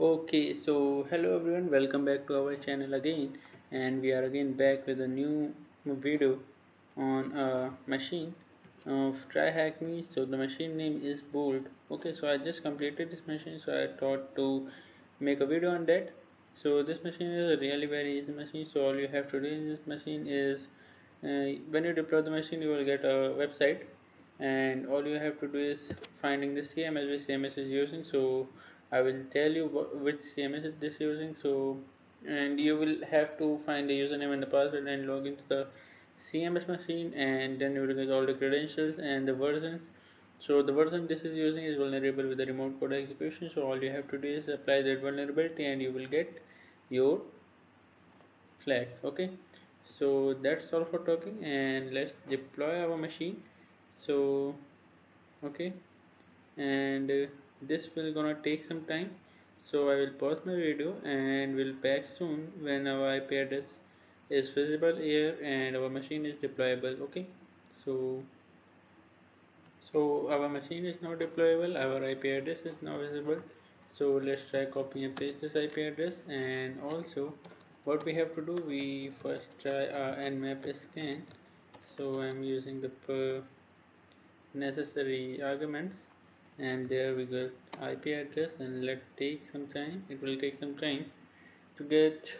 Okay, so hello everyone, welcome back to our channel again, and we are again back with a new video on a machine of tryhackme. So the machine name is Bolt. Okay, so I just completed this machine, so I thought to make a video on that. So this machine is a really very easy machine. So all you have to do in this machine is when you deploy the machine, you will get a website, and all you have to do is finding the CMS which CMS is using. So I will tell you which CMS is this using. So and you will have to find the username and the password and log into the CMS machine, and then you will get all the credentials and the versions. So the version this is using is vulnerable with the remote code execution. So all you have to do is apply that vulnerability and you will get your flags. Okay, so that's all for talking, and let's deploy our machine. So okay, and this will gonna take some time, so I will pause my video and will back soon when our IP address is visible here and our machine is deployable. Okay, so our machine is now deployable, our IP address is now visible. So let's try copy and paste this IP address, and also what we have to do, we first try nmap scan. So I'm using the necessary arguments, and there we got IP address, and let take some time, it will take some time to get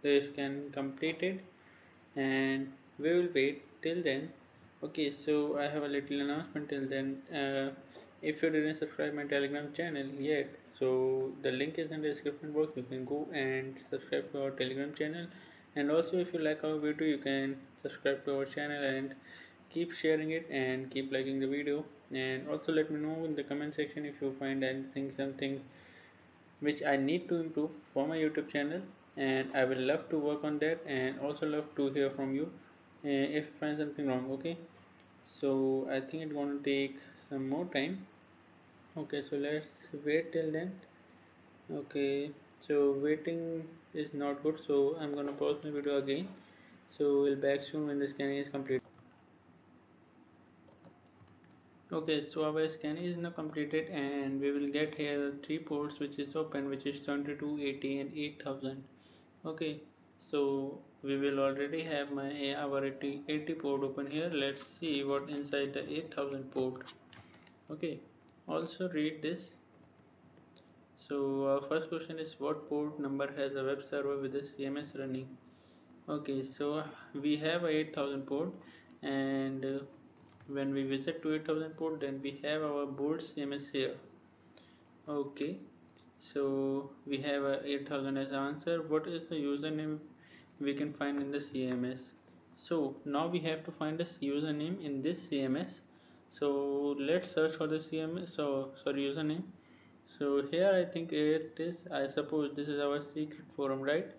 the scan completed, and we will wait till then. Okay, so I have a little announcement till then. If you didn't subscribe my telegram channel yet, so the link is in the description box, you can go and subscribe to our telegram channel. And also if you like our video, you can subscribe to our channel and keep sharing it and keep liking the video. And also let me know in the comment section if you find anything, something which I need to improve for my YouTube channel, and I will love to work on that, and also love to hear from you if you find something wrong. Okay, so I think it's going to take some more time. Okay, so let's wait till then. Okay, so waiting is not good, so I'm gonna pause my video again. So we'll back soon when the scanning is complete. Okay, so our scan is now completed, and we will get here three ports which is open, which is 22, 80 and 8000. Okay, so we will already have our 80 port open here. Let's see what inside the 8000 port. Okay, also read this. So our first question is, what port number has a web server with a CMS running? Okay, so we have a 8000 port, and when we visit to 8000 port, then we have our board CMS here. Okay, so we have a 8000 as answer. What is the username we can find in the CMS? So now we have to find the username in this CMS. So let's search for the CMS. So sorry, username. So here I think it is, I suppose this is our secret forum, right?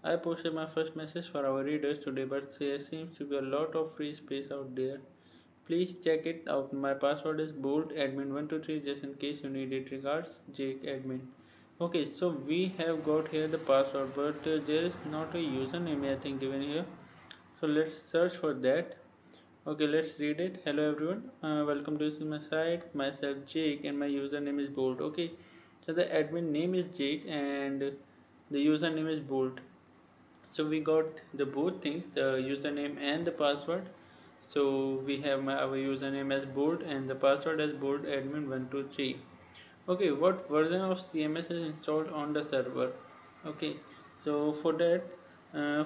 I posted my first message for our readers today, but there seems to be a lot of free space out there. Please check it out. My password is bold admin123, just in case you need it. Regards, Jake admin. Okay, so we have got here the password, but there is not a username I think given here. So let's search for that. Okay, let's read it. Hello everyone, welcome to my site. Myself Jake, and my username is bold. Okay, so the admin name is Jake and the username is bold. So we got the both things, the username and the password. So we have our username as bold and the password as bold admin123. Okay, what version of CMS is installed on the server? Okay, so for that,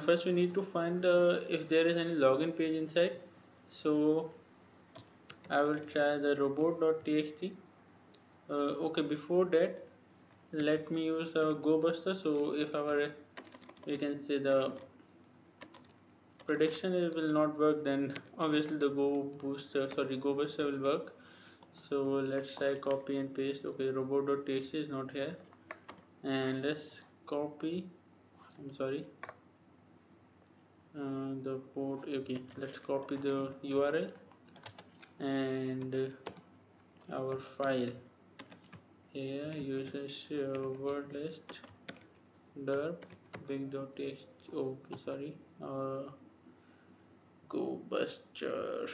first we need to find if there is any login page inside. So I will try the robot.txt. Okay, before that, let me use a GoBuster. So if our, we can say the prediction will not work, then obviously the GoBuster will work. So let's try copy and paste. Okay, robot.txt is not here, and let's copy, I'm sorry, the port. Okay, let's copy the URL and our file here uses word list derp big.txt. Okay, sorry, GoBuster.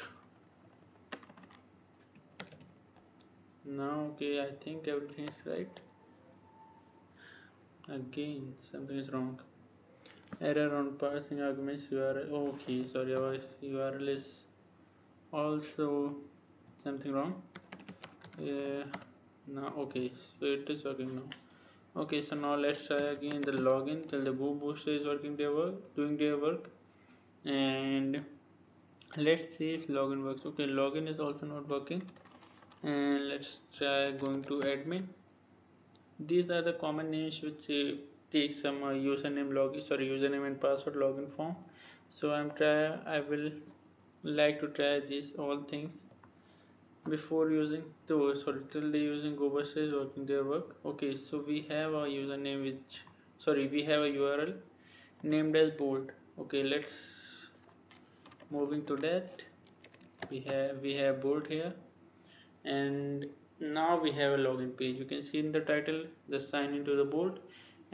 Now okay, I think everything is right. Again, something is wrong. Error on parsing arguments URL. Okay, sorry, our URL is also something wrong. Yeah, now okay, so it is working now. Okay, so now let's try again the login till the Go booster is working their work, doing their work, and let's see if login works. Okay, login is also not working, and let's try going to admin. These are the common names which take some username login, sorry, username and password login form. So I will like to try these all things before using sorry, till the using GoBuster is working their work. Okay, so we have a username which, sorry, we have a URL named as bold. Okay, let's moving to that. We have bold here, and now we have a login page. You can see in the title the sign into the bold,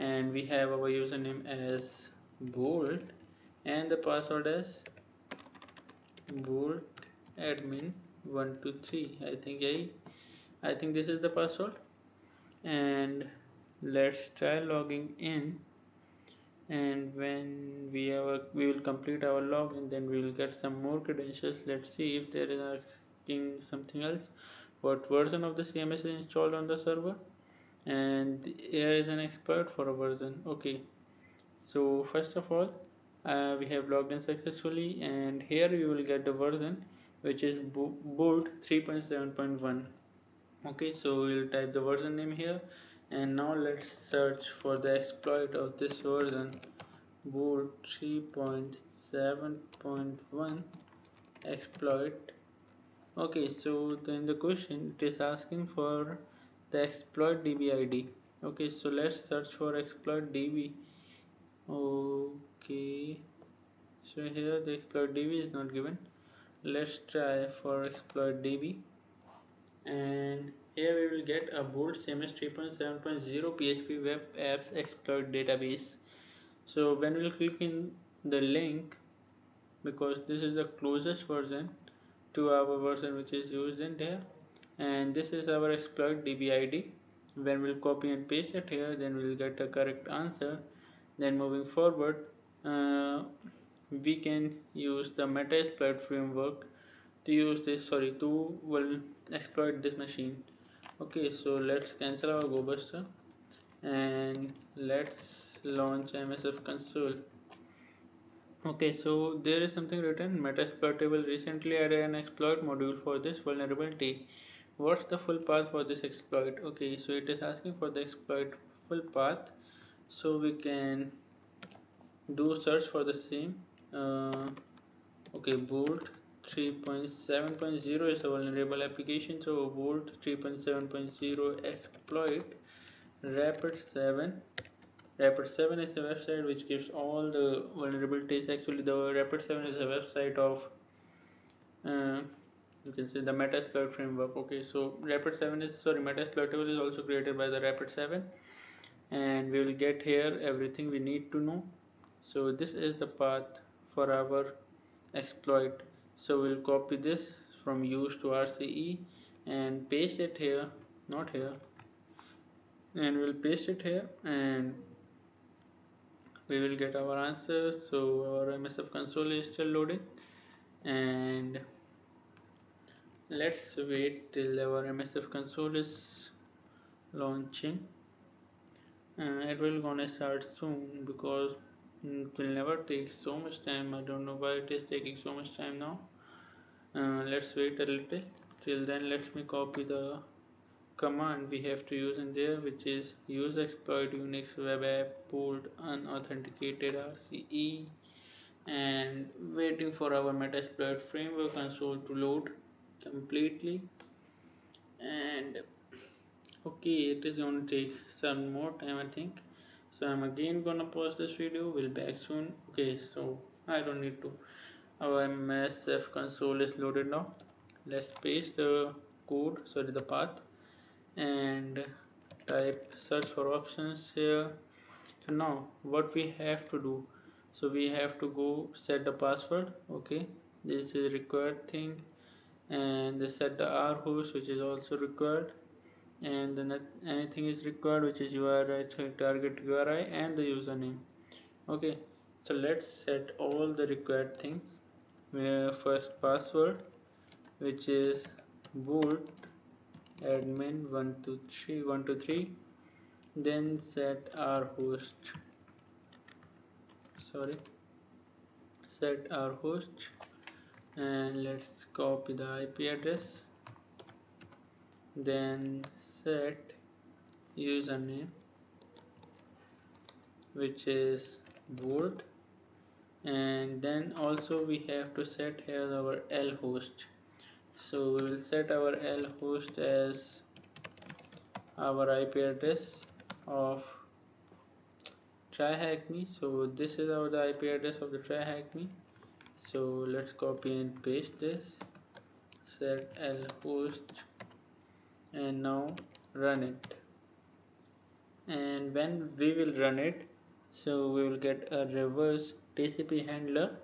and we have our username as bold and the password as bold admin 123. I think this is the password, and let's try logging in. And when we will complete our login, then we will get some more credentials. Let's see if there is asking something else. What version of the CMS is installed on the server, and here is an expert for a version. Okay, so first of all, we have logged in successfully, and here you will get the version which is bold 3.7.1. Okay, so we'll type the version name here, and now let's search for the exploit of this version, bold 3.7.1 exploit. Okay, so then the question, it is asking for the exploit EDB-ID. Okay, so let's search for exploit DB. Okay, so here the exploit DB is not given. Let's try for exploit DB, and here we will get a bold CMS 3.7.0 PHP web apps exploit database. So when we'll click in the link, because this is the closest version to our version which is used in there, and this is our exploit DB-ID. When we'll copy and paste it here, then we'll get a correct answer. Then moving forward, uh, we can use the metasploit-framework to use this, sorry, to well exploit this machine. Okay, so let's cancel our GoBuster and let's launch MSF console. Okay, so there is something written, Metasploitable recently added an exploit module for this vulnerability. What's the full path for this exploit? Okay, so it is asking for the exploit full path, so we can do search for the same. Okay, bolt 3.7.0 is a vulnerable application, so bolt 3.7.0 exploit rapid 7. Rapid 7 is a website which gives all the vulnerabilities. Actually, the Rapid 7 is a website of uh, you can say the Metasploit framework. Okay, so Rapid 7 is, sorry, Metasploitable is also created by the Rapid 7, and we will get here everything we need to know. So this is the path for our exploit. So we'll copy this from use to RCE and paste it here, not here, and we'll paste it here, and we will get our answer. So our MSF console is still loading, and let's wait till our MSF console is launching. It will gonna start soon, because it will never take so much time. I don't know why it is taking so much time now. Let's wait a little. Till then, let me copy the command we have to use in there, which is use exploit Unix web app bold unauthenticated RCE, and waiting for our metasploit framework console to load completely. And okay, it is going to take some more time, I think. So I'm again gonna pause this video. We'll back soon. Okay, so I don't need to. Our MSF console is loaded now. Let's paste the code, sorry, the path, and type search for options here. So now what we have to do, so we have to go set the password. Okay, this is required thing, and they set the R host, which is also required, and then anything is required, which is URI, target URI, and the username. Okay, so let's set all the required things. First password, which is boot admin 123 then set our host, sorry, set our host, and let's copy the IP address, then set username, which is boot, and then also we have to set here our L host. So we will set our L host as our IP address of tryhackme. So this is our the IP address of the tryhackme. So let's copy and paste this, set L host, and now run it. And when we will run it, so we will get a reverse TCP handler,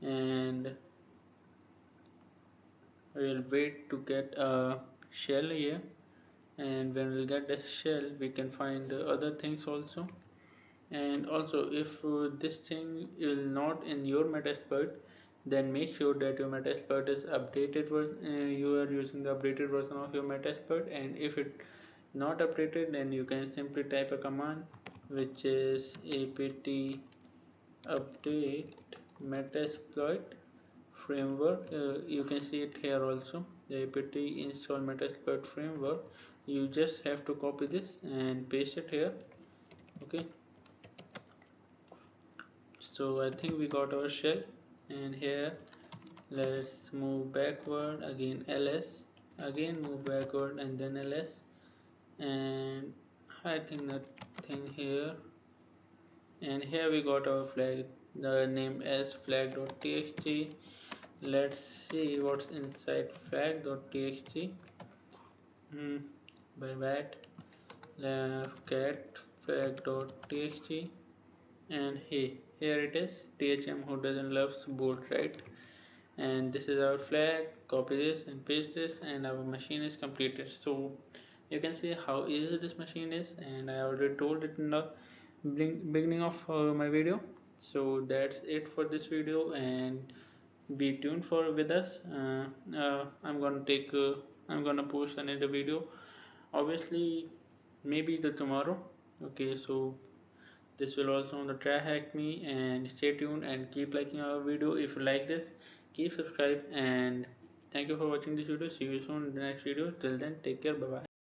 and we will wait to get a shell here, and when we get the shell we can find other things also. And also if this thing is not in your metasploit, then make sure that your metasploit is updated you are using the updated version of your metasploit, and if it not updated, then you can simply type a command, which is apt update metasploit framework. You can see it here also, the apt install metasploit framework. You just have to copy this and paste it here. Okay, so I think we got our shell, and here let's move backward, again ls, again move backward, and then ls, and I think nothing here, and here we got our flag, the name as flag.txt. Let's see what's inside flag.txt. By that, cat flag.txt, and hey, here it is, thm who doesn't love boot, right? And this is our flag. Copy this and paste this, and our machine is completed. So you can see how easy this machine is, and I already told it in the beginning of my video. So that's it for this video, and be tuned for with us. I'm gonna post another video, obviously, maybe the tomorrow. Okay, so this will also on the try hack me, and stay tuned and keep liking our video. If you like this, keep subscribe, and thank you for watching this video. See you soon in the next video. Till then, take care. Bye bye.